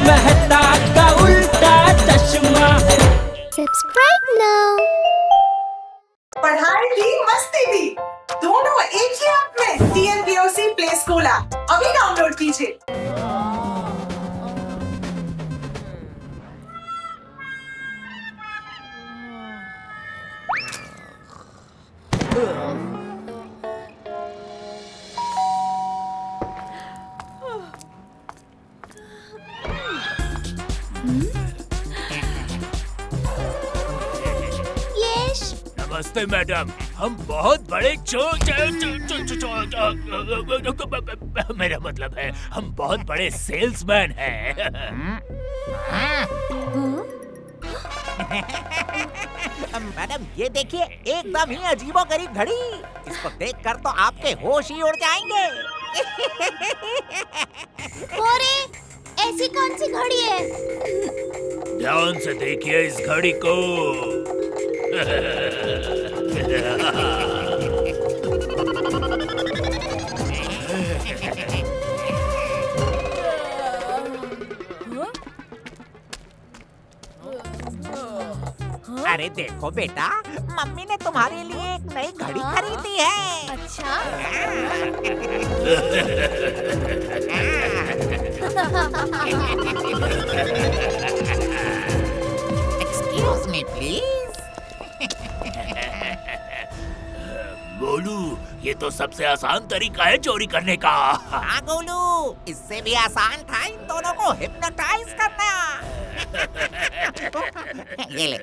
मेहता का उल्टा चश्मा। Subscribe now. पढ़ाई भी मस्ती भी दोनों एक ही ऐप में। TNPOC प्ले स्कूल ऐप अभी डाउनलोड कीजिए। यश, नमस्ते मैडम, हम बहुत बड़े मेरा मतलब है हम बहुत बड़े सेल्समैन हैं। मैडम ये देखिए, एकदम ही अजीबोगरीब घड़ी। इसको देखकर तो आपके होश ही उड़ जाएंगे। अरे ऐसी कौन सी घड़ी है? ध्यान से देखिए इस घड़ी को। अरे देखो बेटा, मम्मी ने तुम्हारे लिए एक नई घड़ी खरीदी है। अच्छा। Excuse me please. गोलू, ये तो सबसे आसान तरीका है चोरी करने का। हाँ गोलू, इससे भी आसान था इन दोनों को हिप्नोटाइज करना। ये ले।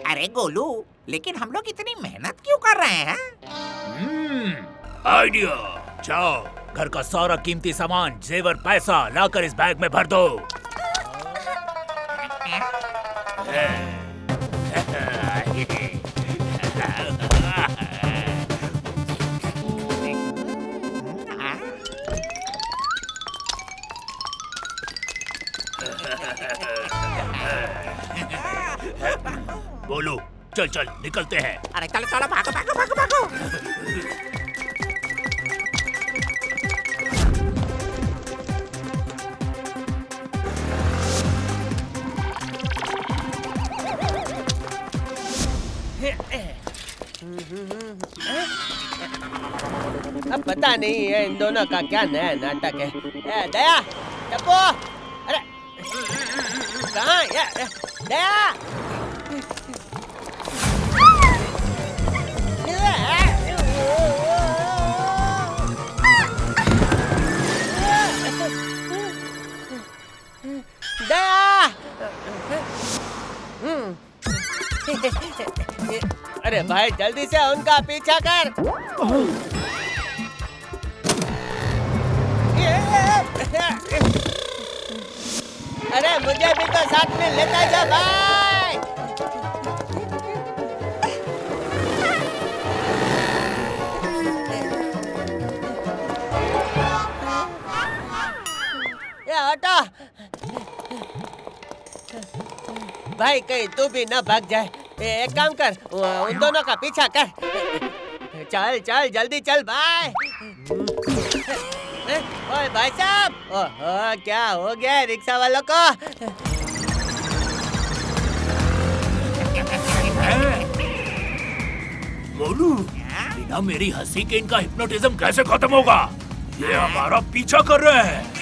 अरे गोलू, लेकिन हम लोग इतनी मेहनत क्यों कर रहे हैं? आइडिया। जाओ, घर का सारा कीमती सामान, जेवर, पैसा लाकर इस बैग में भर दो। बोलो, चल चल निकलते हैं। अरे चलो चलो, भागो भागो भागो भागो। अब पता नहीं है इन दोनों का क्या नया नाटक है। दया, टप्पू, अरे कहाँ है दया? अरे भाई जल्दी से उनका पीछा कर। अरे मुझे भी तो साथ में लेता जा भाई। ये हटो भाई, कहीं तू भी ना भाग जाए। एक काम कर, उन दोनों का पीछा कर। चल चल जल्दी चल भाई। ओए भाई साहब, ओह क्या हो गया रिक्शा वालों को? बोलू, बिना मेरी हंसी के इनका हिप्नोटिज्म कैसे खत्म होगा? ये हमारा पीछा कर रहे हैं।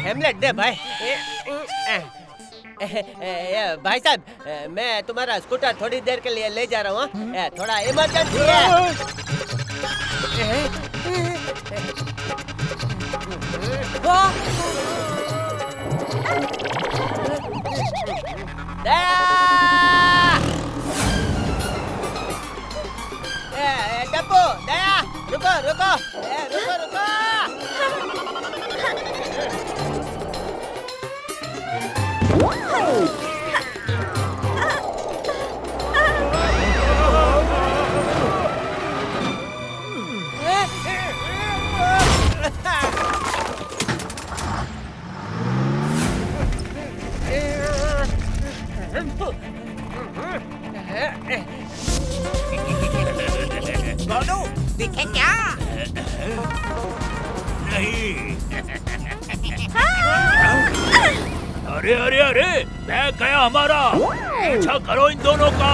हेमलेट दे भाई। भाई साहब, मैं तुम्हारा स्कूटर थोड़ी देर के लिए ले जा रहा हूँ, थोड़ा इमरजेंसी है। टप्पू, दया, रुको रुको, रुको रुको। गोलू, दिखे क्या? नहीं। अरे अरे अरे, बैग गया हमारा। पीछा करो इन दोनों का।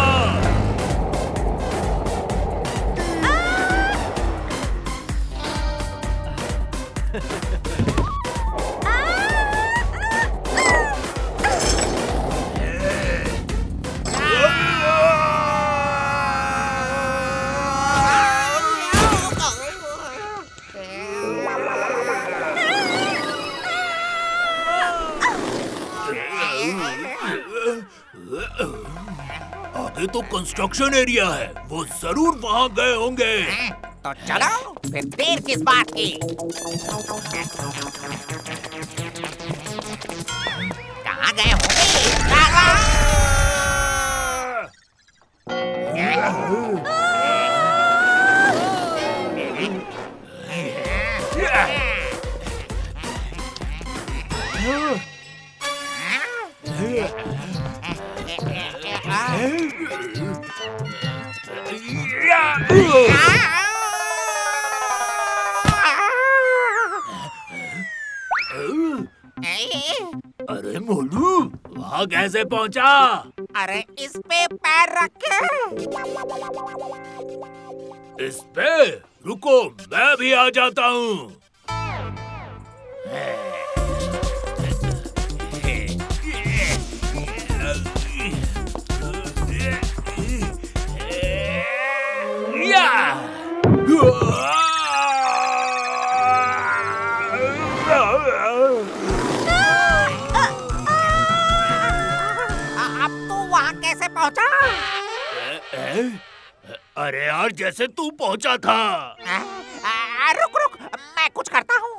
आगे तो कंस्ट्रक्शन एरिया है, वो जरूर वहाँ गए होंगे। तो चलो, फिर देर किस बात की? कहाँ गए होंगे? अरे मोलू, वहाँ कैसे पहुँचा? अरे इस पे पैर रखे। इस पे? रुको, मैं भी आ जाता हूँ। अब तू वहाँ कैसे पहुँचा? अरे यार, जैसे तू पहुँचा था। रुक रुक, मैं कुछ करता हूँ।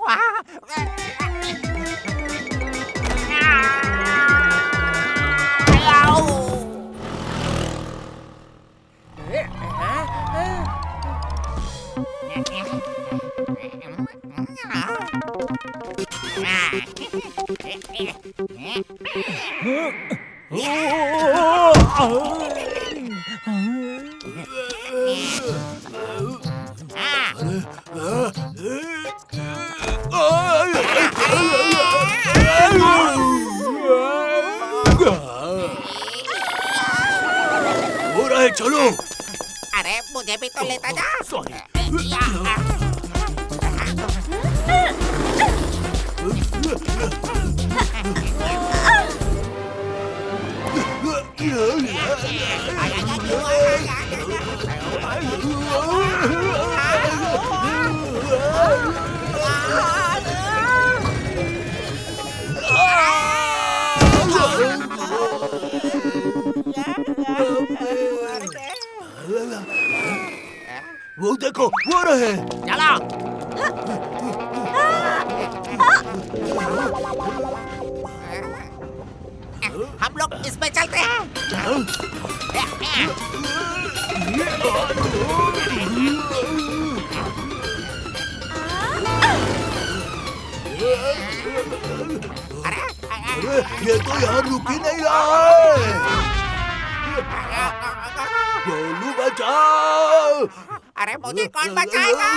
हो रहा है, चलो। अरे मुझे भी तो लेता जा। सॉरी। वो देखो, वो रहे। चलो। हम लोग इसमें चलते हैं। अरे ये तो यहाँ रुक ही नहीं रहा है। गोलू बचाओ। अरे मुझे कौन बचाएगा?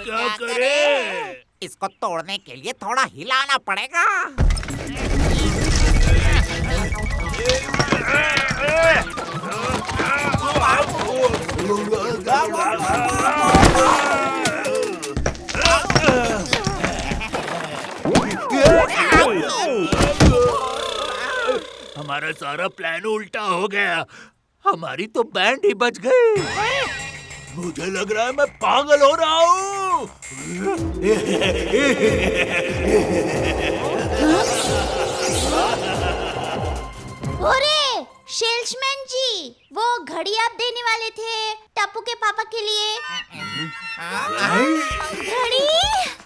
क्या करे? इसको तोड़ने के लिए थोड़ा हिलाना पड़ेगा। हमारा सारा प्लान उल्टा हो गया। हमारी तो बैंड ही बच गई। मुझे लग रहा है मैं पागल हो रहा हूँ। अरे सेल्समैन जी, वो घड़ी आप देने वाले थे टप्पू के पापा के लिए। घड़ी?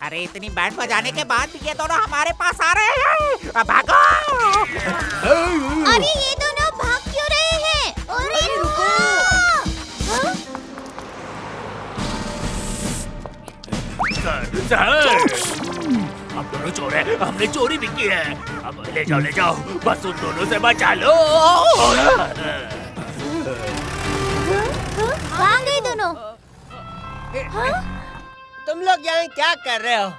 अरे इतनी बैंड बजाने के बाद भी ये दोनों हमारे पास आ रहे हैं। अब भागो! अरे ये दोनों भाग क्यों रहे हैं? अरे रुको! हम दोनों चोर हैं। हमने चोरी भी की है। अब ले जाओ, बस उन दोनों से बचा लो। भाग गए दोनों। तुम लोग यहाँ क्या कर रहे हो?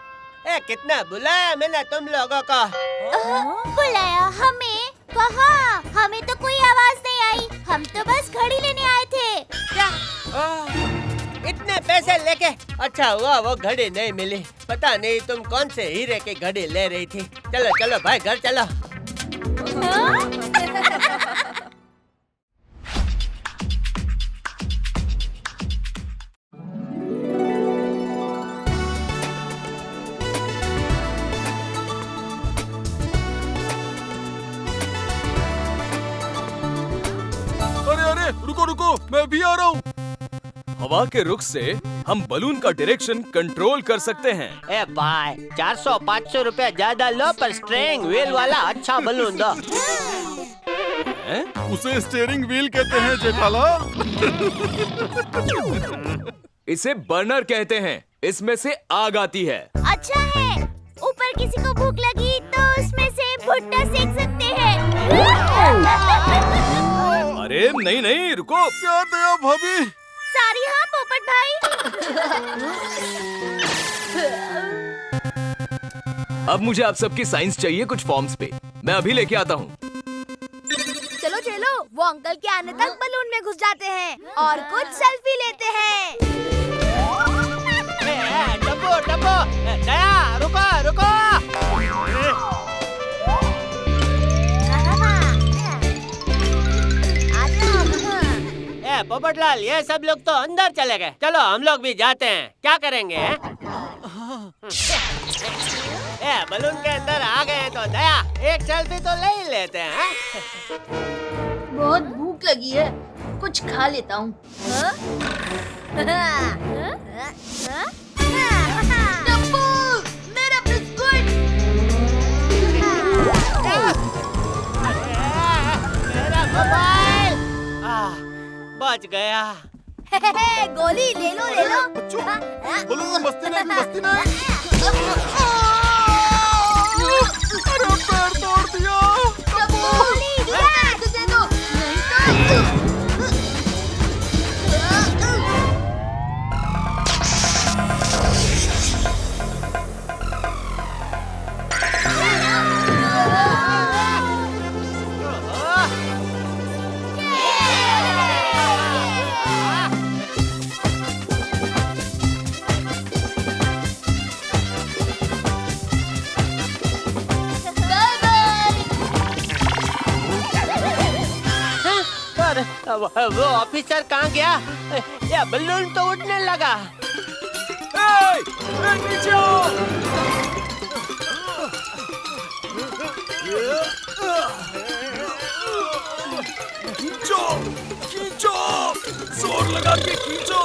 कितना बुलाया मैंने तुम लोगों को। बुलाया हमें? कहाँ? हमें तो कोई आवाज नहीं आई। हम तो बस घड़ी लेने आए थे। क्या? इतने पैसे लेके? अच्छा हुआ वो घड़ी नहीं मिली। पता नहीं तुम कौन से हीरे की घड़ी ले रही थी। चलो चलो भाई, घर चलो। अरे रुको, मैं भी आ रहा हूँ। हवा के रुख से हम बलून का डायरेक्शन कंट्रोल कर सकते हैं। ए भाई, 400-500 रुपया ज्यादा लो, पर स्टीयरिंग व्हील वाला अच्छा बलून दो। उसे स्टीयरिंग व्हील कहते हैं जेठाला। इसे बर्नर कहते हैं। इसमें से आग आती है। अच्छा है, ऊपर किसी को भूख लगी तो उसमें से भुट्टा सेक सकते हैं। अरे नहीं, रुको। क्या दया भाभी? सॉरी हाँ पोपट भाई। अब मुझे आप सबकी साइंस चाहिए कुछ फॉर्म्स पे। मैं अभी लेके आता हूँ। चलो, वो अंकल के आने तक बलून में घुस जाते हैं और कुछ सेल्फी लेते हैं। टप्पू, दया, रुको। पोपटलाल, ये सब लोग तो अंदर चले गए। चलो हम लोग भी जाते हैं। क्या करेंगे? बलून के अंदर आ गए तो दया, एक सेल्फी तो ले ही लेते हैं। बहुत भूख लगी है, कुछ खा लेता हूँ। टप्पू, मेरा बिस्कुट। मेरा मोबाइल बच गया। गोली ले लो। बलून मस्ती नहीं। वो ऑफिसर कहाँ गया? या बलून तो उड़ने लगा। नीचे आओ। खींचो, जोर लगा के खींचो।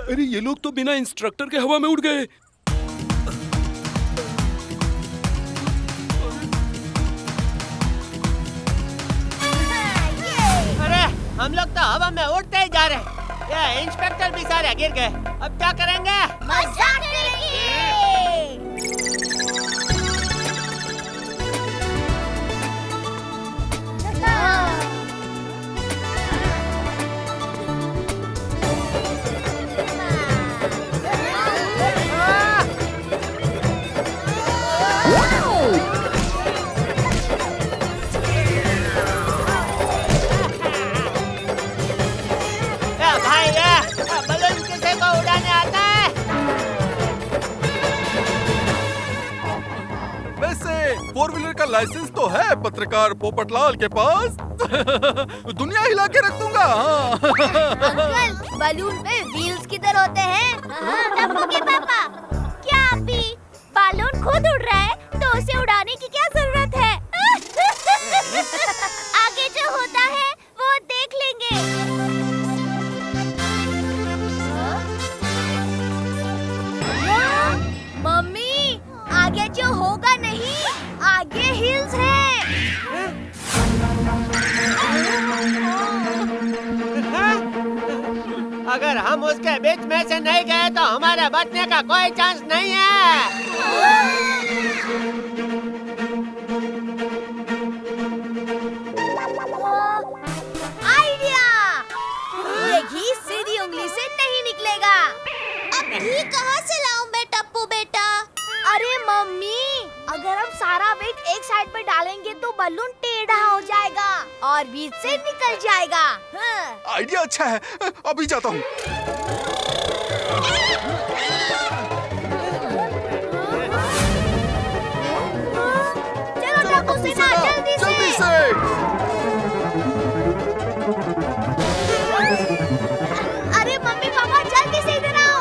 अरे ये लोग तो बिना इंस्ट्रक्टर के हवा में उड़ गए। अरे हम लोग तो हवा में उड़ते ही जा रहे हैं। ये इंस्पेक्टर भी सारे गिर गए। अब क्या करेंगे? मजाक करेंगे। वैसे 4 व्हीलर का लाइसेंस तो है पत्रकार पोपटलाल के पास। दुनिया हिला के रख दूंगा। अंकल, बलून पे व्हील्स किधर होते हैं? टप्पू के पापा, क्या आप भी बालून खुद उड़ रहा है तो उसे उड़ाने की क्या जरूरत है? आगे जो होता है वो देख लेंगे। मम्मी, आगे जो होगा नहीं, आगे हिल्स है। अगर हम उसके बीच में से नहीं गए तो हमारे बचने का कोई चांस नहीं है। आइडिया! ये घी सीधी उंगली से नहीं निकलेगा। अब घी कहाँ से लाऊं मैं टप्पू बेटा? अरे मम्मी, अगर हम सारा वेट एक साइड पे डालेंगे तो बलून टेढ़ा हो जाएगा और बीच से निकल जाएगा। हाँ। आइडिया अच्छा है, अभी जाता हूँ। चलो टप्पू सेना, जल्दी से। अरे मम्मी पापा, जल्दी से इधर आओ।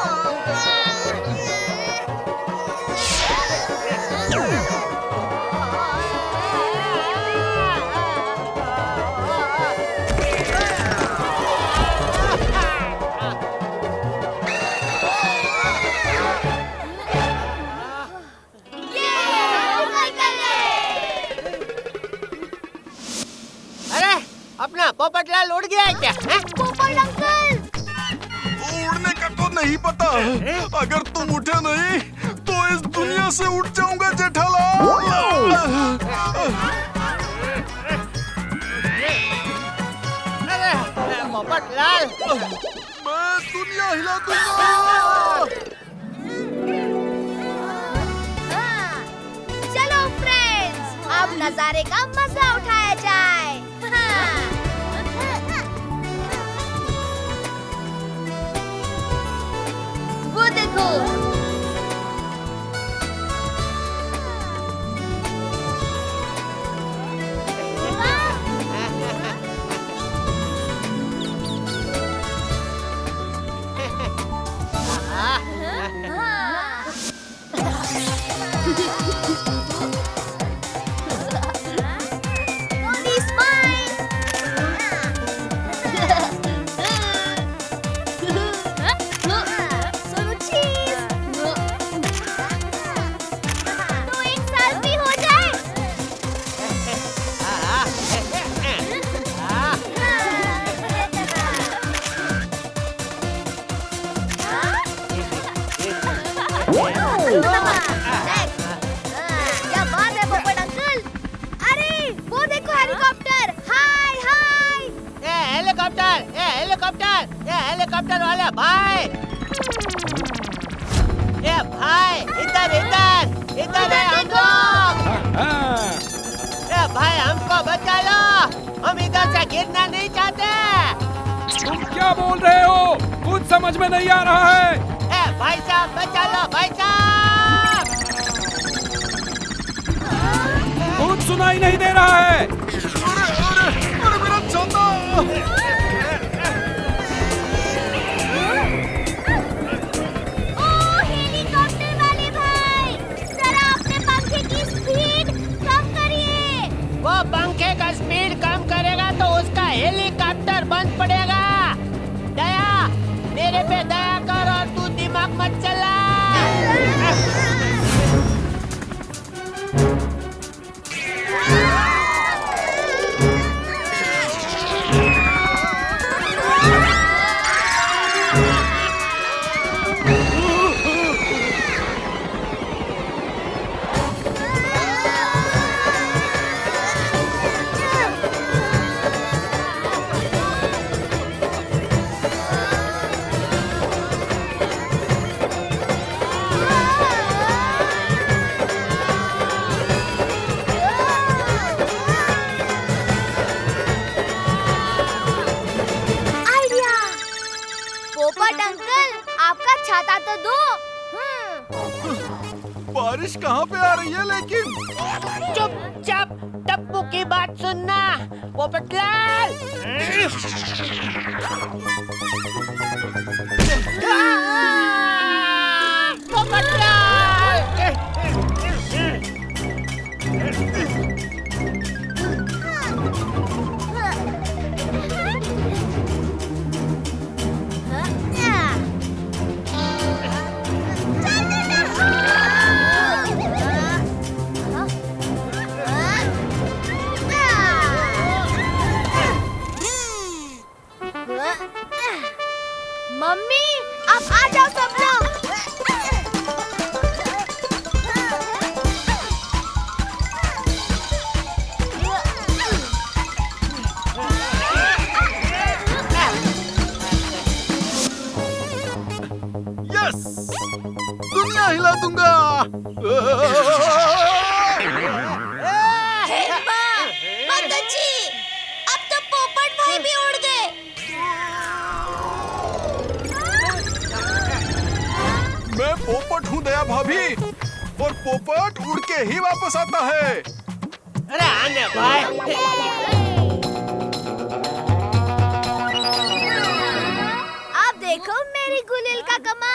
अरे अपना पोपटलाल उड़ गया है क्या? पोपट अंकल, उड़ने का तो नहीं पता। अगर तुम उठे नहीं तो इस दुनिया से उठ जाऊंगा जेठालाल। अरे पोपटलाल, मैं दुनिया हिला दूंगा। हाँ। चलो फ्रेंड्स, अब नजारे का मजा उठाया जाए। हाँ। वो देखो, Only smile. सोनू cheese. तो एक selfie हो जाए। क्या बात है पोपट अंकल। अरे वो देखो हेलीकॉप्टर। हाय हाय। ये हेलीकॉप्टर वाले भाई, ये भाई इधर इधर इधर है हम लोग। ये भाई हमको बचा लो, हम इधर से गिरना नहीं चाहते। तुम क्या बोल रहे हो? कुछ समझ में नहीं आ रहा है। ए भाई साहब बचा लो, भाई साहब। कुछ सुनाई नहीं दे रहा है। अरे मेरा छाता। ओ हेलीकॉप्टर वाले भाई, जरा अपने पंखे की स्पीड कम करिए। वो पंखे का स्पीड कम करेगा तो उसका हेलीकॉप्टर बंद पड़ेगा। दया, मेरे पे दया कर और तू दिमाग मत चला। बारिश कहाँ पे आ रही है लेकिन? चुपचाप टप्पू की बात सुनना पोपटलाल। मम्मी आप आ जाओ सब लोग। यस, दुनिया हिला दूंगा। बहुत अच्छी। अब तो पोपट भाई भी उड़ गए। मैं पोपट हूँ दया भाभी, और पोपट उड़ के ही वापस आता है। अरे आने भाई। आप देखो मेरी गुलिल का कमाल।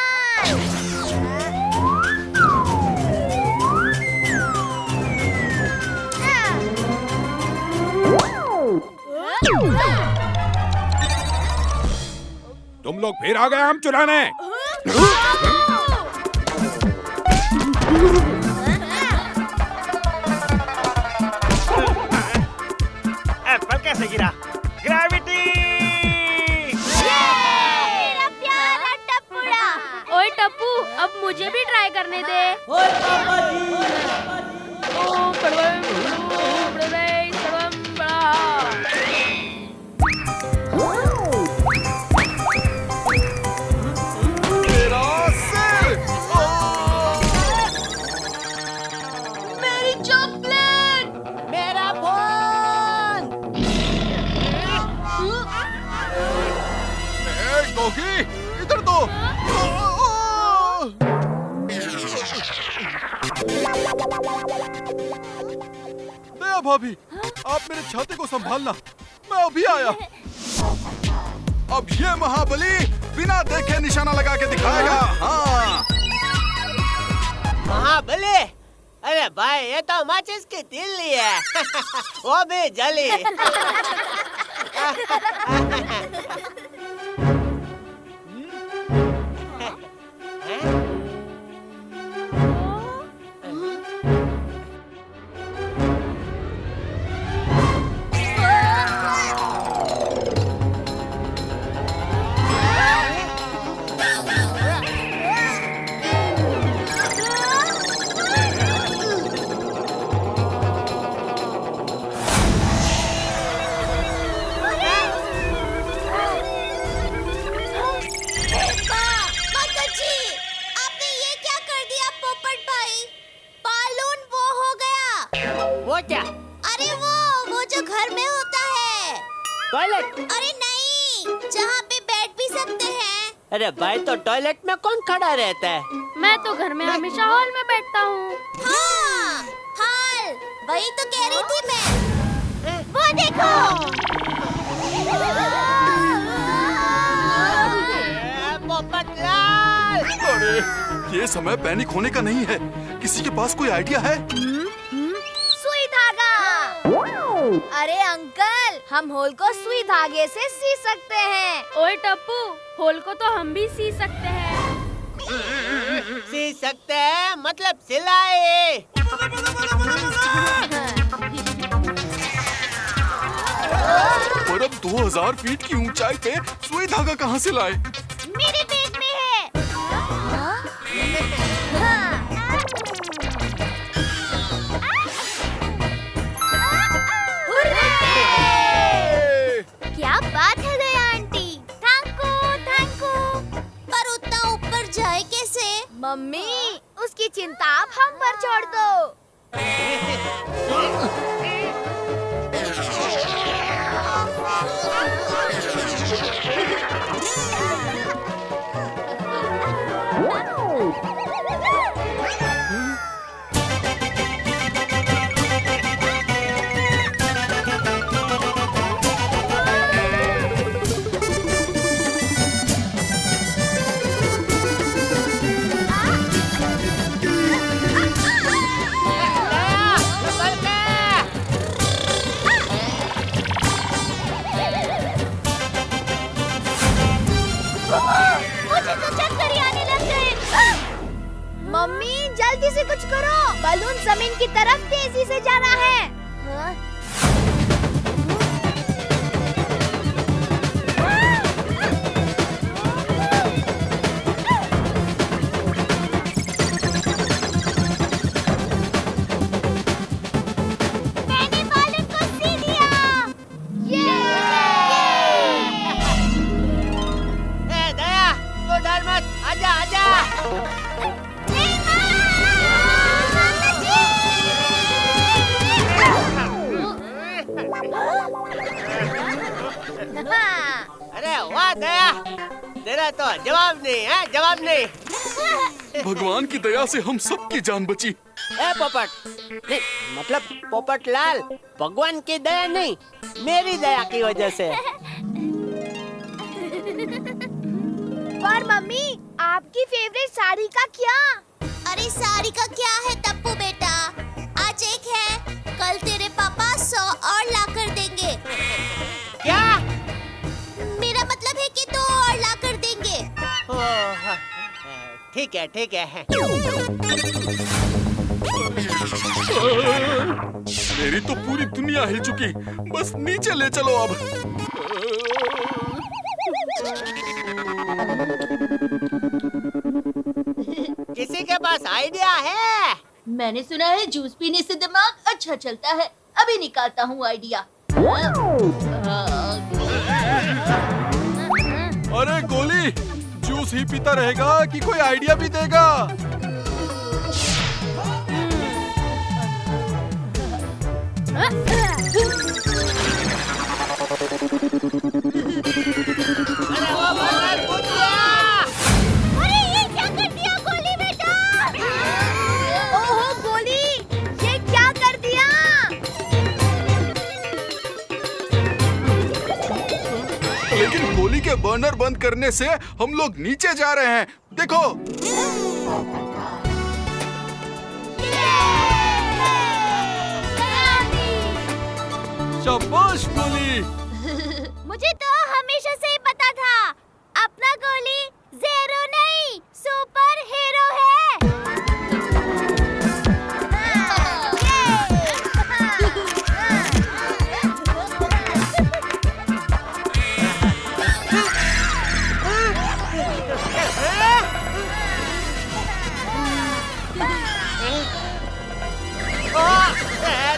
तुम लोग फिर आ गए आम चुराने। एप्पल कैसे गिरा? ग्रेविटी। मेरा प्यारा टप्पूड़ा। ओए टप्पू, अब मुझे भी ट्राई करने दे। ओए पापा जी ओ पड़वम, ओ पड़वई, पड़वम बड़ा। मेरा सिर। मेरी चॉकलेट। मेरा फोन। ए, डॉगी, इधर दो। दया भाभी, आप मेरे छाते को संभालना, मैं अभी आया। अब ये महाबली बिना देखे निशाना लगा के दिखाएगा। हाँ। महाबली। अरे भाई ये तो माचिस की तिल्ली है। वो भी जली। वो क्या? अरे वो जो घर में होता है। टॉयलेट? अरे नहीं, जहाँ पे बैठ भी सकते हैं। अरे भाई तो टॉयलेट में कौन खड़ा रहता है? मैं तो घर में हमेशा हॉल में बैठता हूँ। हाँ, हाल, वही तो कह रही थी मैं। वो देखो। पोपटलाल। अरे, ये समय पैनिक होने का नहीं है। किसी के पास कोई आइडिया है? सुई धागा। अरे अंकल, हम होल को सुई धागे से सी सकते हैं। ओए टप्पू, होल को तो हम भी सी सकते हैं। सी सकते हैं मतलब सिलाई। पर अब 2000 फीट की ऊंचाई पे सुई धागा कहाँ से लाए? मेरे पेट में है। हाँ? क्या बात है दया आंटी, थैंक यू। पर उतना ऊपर जाए कैसे? मम्मी, उसकी चिंता आप हम पर छोड़ दो। की तरफ तेजी से जा रहा है। हाँ? मैंने बालन को सी दिया। ए दया, तू डर मत, आजा आजा। अरे वाह दया, तेरा तो जवाब नहीं है, जवाब नहीं। भगवान की दया से हम सबकी जान बची। ए पोपट, नहीं मतलब पोपट लाल, भगवान की दया नहीं, मेरी दया की वजह से। पर मम्मी, आपकी फेवरेट साड़ी का क्या? अरे साड़ी का क्या है टप्पू बेटा, आज एक है, कल तेरे पापा 100 और ला कर देंगे। क्या? मेरा मतलब है कि 2 और ला कर देंगे। ओह, ठीक है ठीक है। मेरी तो पूरी दुनिया हिल चुकी, बस नीचे ले चलो अब। किसी के पास आइडिया है? मैंने सुना है जूस पीने से दिमाग अच्छा चलता है। अभी निकालता हूँ आइडिया। अरे गोली, जूस ही पीता रहेगा कि कोई आइडिया भी देगा? अरे वो बंदर कूद गया। अरे ये क्या कर दिया गोली बेटा? ओहो गोली, ये क्या कर दिया? लेकिन गोली के बर्नर बंद करने से हम लोग नीचे जा रहे हैं, देखो। शाबाश गोली। मुझे तो हमेशा से ही पता था, अपना गोली ज़ीरो नहीं, सुपर हीरो है।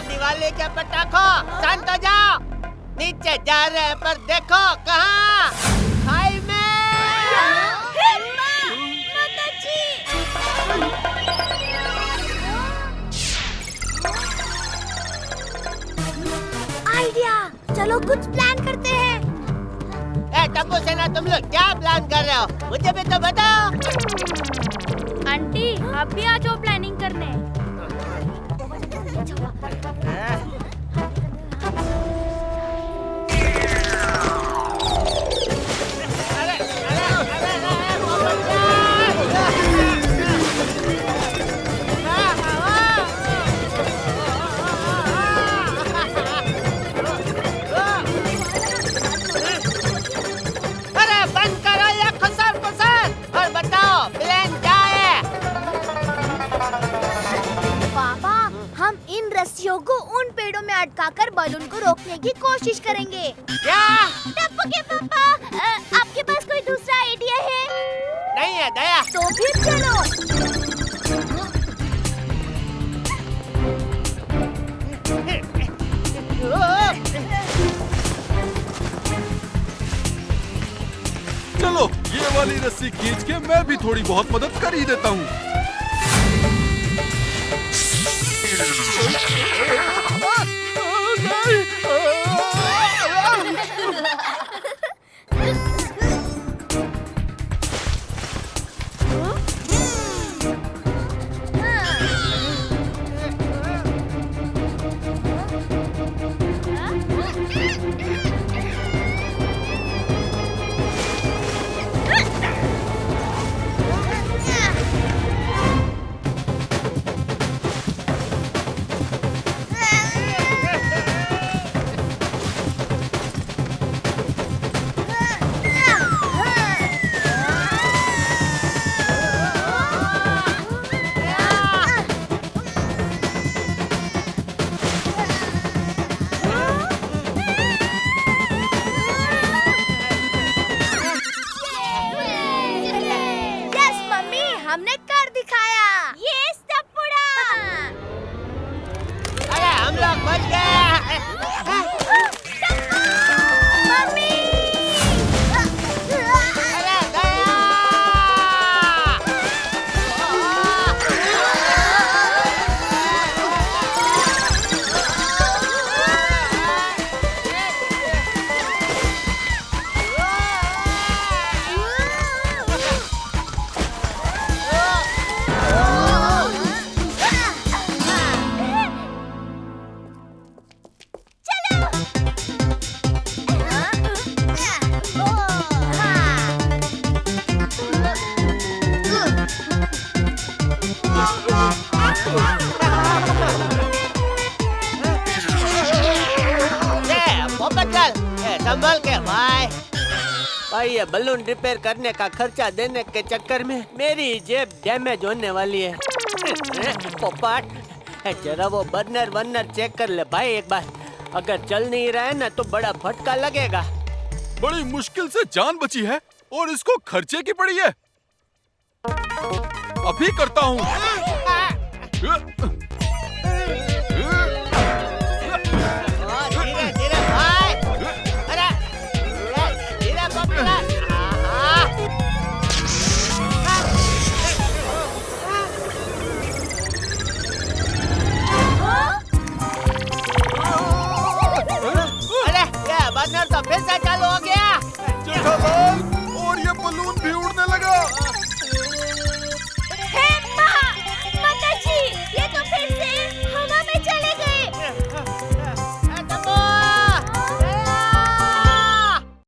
दिवाली के पटाखों, शांत हो जाओ। नीचे जा रहे हैं पर देखो कहाँ? खाई में। आइडिया, चलो कुछ प्लान करते हैं। ए टप्पू सेना, तुम लोग क्या प्लान कर रहे हो? मुझे भी तो बताओ। आंटी, आप भी आ जाओ प्लानिंग करने। अरे बंद करो ये खुसर खुसर और बताओ प्लान क्या है? पापा, हम इन रस्सियों को उन पेड़ों में अटकाकर बलून को रोकने की कोशिश करेंगे। क्या? टप्पू के पापा, आपके पास कोई दूसरा आइडिया है? नहीं है दया। तो फिर चलो। चलो ये वाली रस्सी खींच के मैं भी थोड़ी बहुत मदद कर ही देता हूँ। लोग बच गए। मम्मी अरे दया! संभल के भाई। भाई ये बलून रिपेयर करने का खर्चा देने के चक्कर में मेरी जेब डैमेज होने वाली है। पोपट जरा वो बर्नर चेक कर ले भाई एक बार। अगर चल नहीं रहा है ना तो बड़ा फटका लगेगा। बड़ी मुश्किल से जान बची है और इसको खर्चे की पड़ी है। अभी करता हूँ। धीरे धीरे भाई। अरे धीरे पकड़ा। अरे ये बर्नर तो फिर से